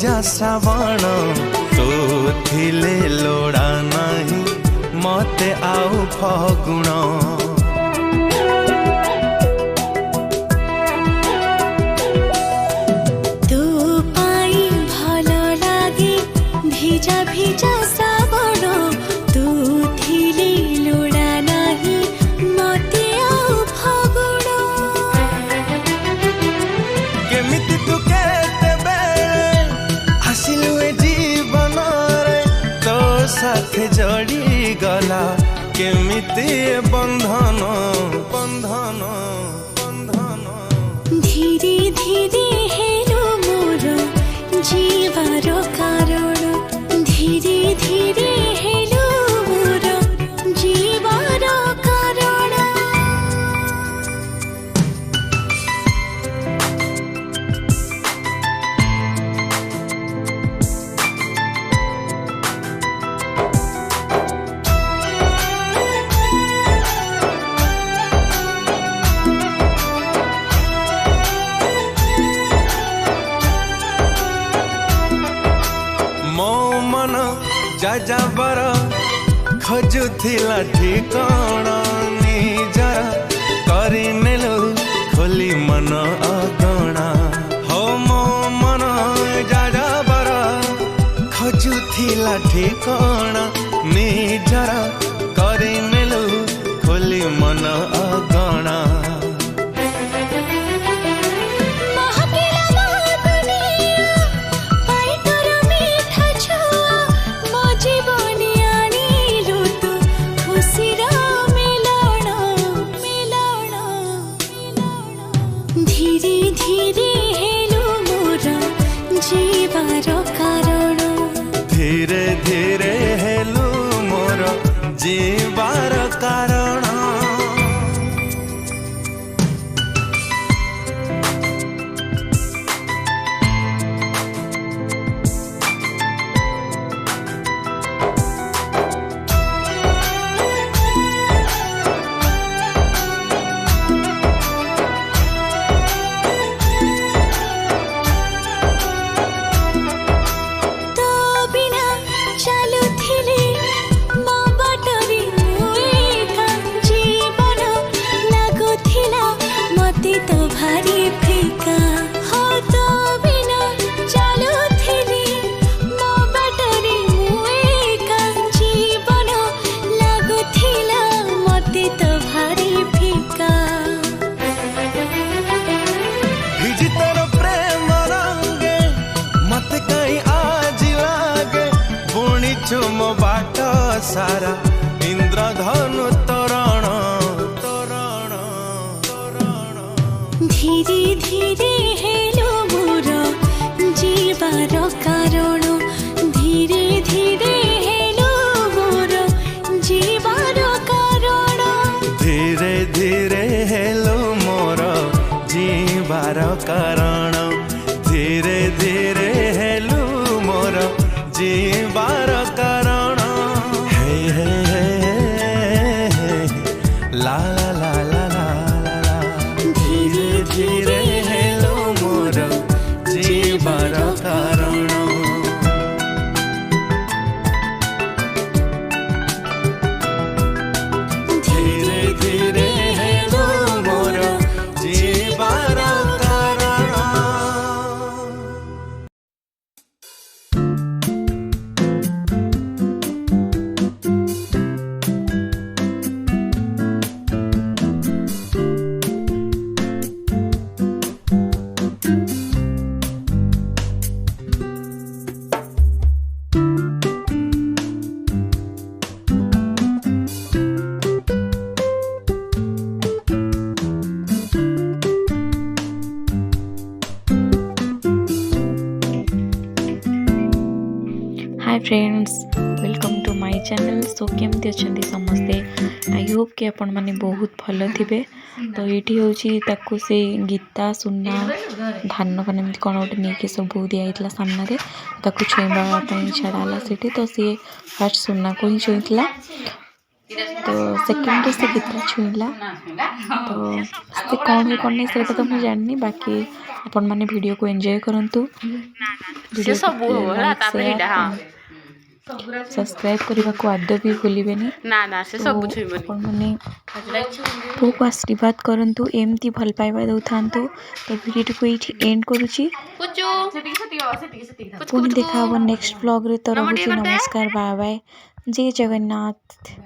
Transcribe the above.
जा श्रावण तू थिले लोड़ा नहीं मते आउ फगुण तू पाई भल लागे भिजा भिजा श्रावण तू थिले लोड़ा नहीं मते आउ फगुण केमिति तू साथे जड़ी गला केमिति बंधन बंधन बंधन धीरे धीरे हेलो मोर जीवार कारण धीरे धीरे हेलो मोर जीवार कारण जाबर खोजुला ठिकाना निजर करनेलु खोली मन अगणा हो मो मन जाबर खोजुला ठिकाना निजर करनेलु खोली मन अगणा धीरे धीरे हेलु मोर जीवार कारण तो भारी फीका हो तो बिना चालू थिली मो बाटरी मुए का जीवन लागु थिला मते तो भारी फीका भिजी तोर प्रेम रंगे मते कहीं आज लागे पुणी चुम बाट सारा इंद्रधनु तोरण धीरे धीरे हेलो मोर जीवार कारण धीरे धीरे हेलो मोर जीवार कारण धीरे धीरे हेलो मोर जीवार कारण धीरे धीरे हेलो मोर जीवार कारण हे हे हे ला ला ला ला धीरे हेलो मोर जीवार कारण धीरे धीरे हेलो मोर जीवार कारण hi friends welcome to my channel. So केमती अच्छा समस्ते आई होप कि आपण मैंने बहुत भल थे। तो ये हूँ से गीता सुना धान पान एमती कौन गोटे नहीं सब दिखाई सामने छुईवाई छाड़ा से तो सी फास्ट सुना को ही छुईला तो सेकेंड से गीता छुईला तो से कौन नहीं से तो मुझे जाननी बाकी आपण माने वीडियो को एंजॉय करंतु से सब होला तापर हिडा हां सब्सक्राइब करने को आदौ भी भूलिबेनी ना से सब छुईबनी आपण माने पुओ को आशीर्वाद करंतु एमती भल पाइबा दउथांतु तो वीडियो को एठी एंड करूची पुणी देखा नेक्स्ट व्लॉग रे तो रहुची नमस्कार बाय बाय जय जगन्नाथ।